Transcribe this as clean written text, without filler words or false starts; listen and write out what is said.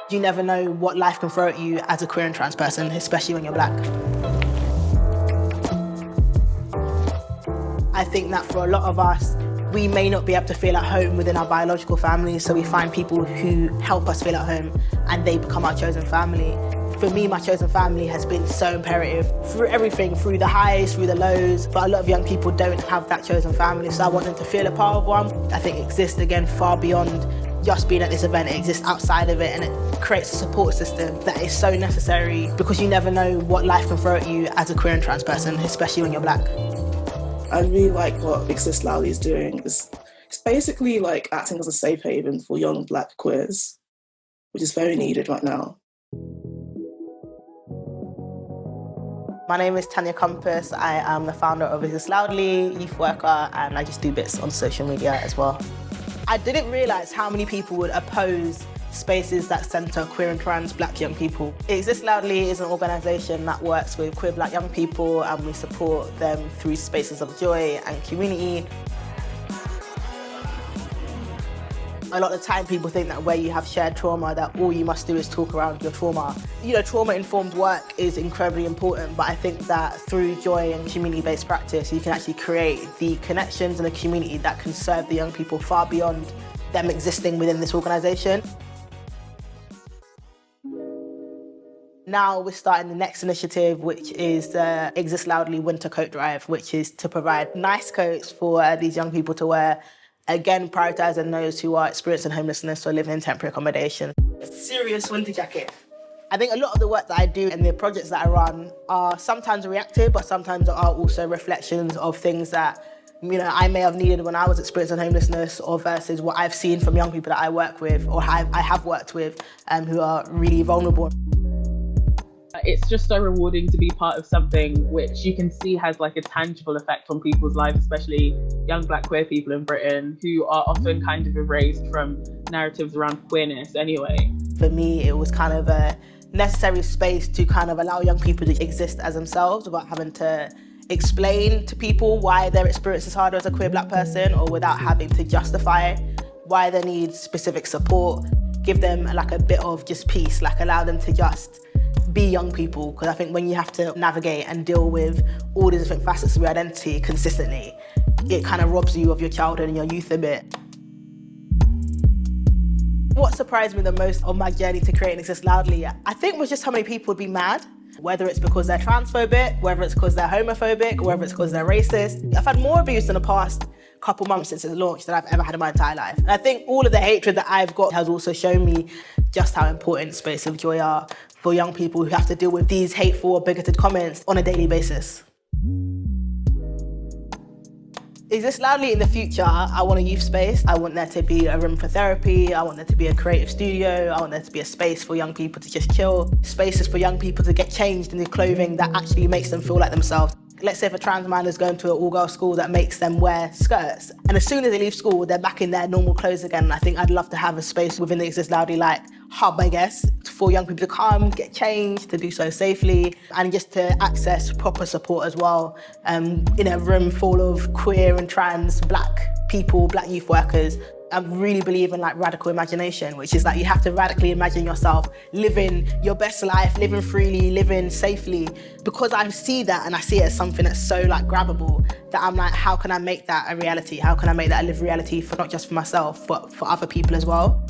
You never know what life can throw at you as a queer and trans person, especially when you're black. I think that for a lot of us, we may not be able to feel at home within our biological families, so we find people who help us feel at home and they become our chosen family. For me, my chosen family has been so imperative through everything, through the highs, through the lows, but a lot of young people don't have that chosen family, so I want them to feel a part of one. I think it exists, again, far beyond just being at this event. It exists outside of it, and it creates a support system that is so necessary because you never know what life can throw at you as a queer and trans person, especially when you're black. I really like what Exist Loudly is doing. It's basically like acting as a safe haven for young black queers, which is very needed right now. My name is Tanya Compass. I am the founder of Exist Loudly, youth worker, and I just do bits on social media as well. I didn't realise how many people would oppose spaces that centre queer and trans black young people. Exist Loudly is an organisation that works with queer black young people, and we support them through spaces of joy and community. A lot of the time people think that where you have shared trauma, that all you must do is talk around your trauma. You know, trauma-informed work is incredibly important, but I think that through joy and community-based practice, you can actually create the connections and the community that can serve the young people far beyond them existing within this organisation. Now we're starting the next initiative, which is the Exist Loudly Winter Coat Drive, which is to provide nice coats for these young people to wear. Again, prioritising those who are experiencing homelessness or living in temporary accommodation. Serious winter jacket. I think a lot of the work that I do and the projects that I run are sometimes reactive, but sometimes are also reflections of things that, you know, I may have needed when I was experiencing homelessness, or versus what I've seen from young people that I work with or I have worked with who are really vulnerable. It's just so rewarding to be part of something which you can see has like a tangible effect on people's lives, especially young black queer people in Britain who are often kind of erased from narratives around queerness anyway. For me, it was kind of a necessary space to kind of allow young people to exist as themselves without having to explain to people why their experience is harder as a queer black person, or without having to justify why they need specific support. Give them like a bit of just peace, like allow them to just be young people, because I think when you have to navigate and deal with all the different facets of your identity consistently, it kind of robs you of your childhood and your youth a bit. What surprised me the most on my journey to create Exist Loudly, I think, was just how many people would be mad, whether it's because they're transphobic, whether it's because they're homophobic, whether it's because they're racist. I've had more abuse in the past couple months since it's launched than I've ever had in my entire life. And I think all of the hatred that I've got has also shown me just how important spaces of joy are for young people who have to deal with these hateful or bigoted comments on a daily basis. Exist Loudly in the future, I want a youth space. I want there to be a room for therapy. I want there to be a creative studio. I want there to be a space for young people to just chill. Spaces for young people to get changed in the clothing that actually makes them feel like themselves. Let's say if a trans man is going to an all-girls school that makes them wear skirts, and as soon as they leave school, they're back in their normal clothes again. And I think I'd love to have a space within the Exist Loudly like hub, I guess, for young people to come, get changed, to do so safely, and just to access proper support as well, in a room full of queer and trans black people, black youth workers. I really believe in like radical imagination, which is like you have to radically imagine yourself living your best life, living freely, living safely. Because I see that and I see it as something that's so like grabbable, that I'm like, how can I make that a reality? How can I make that a live reality for not just for myself, but for other people as well?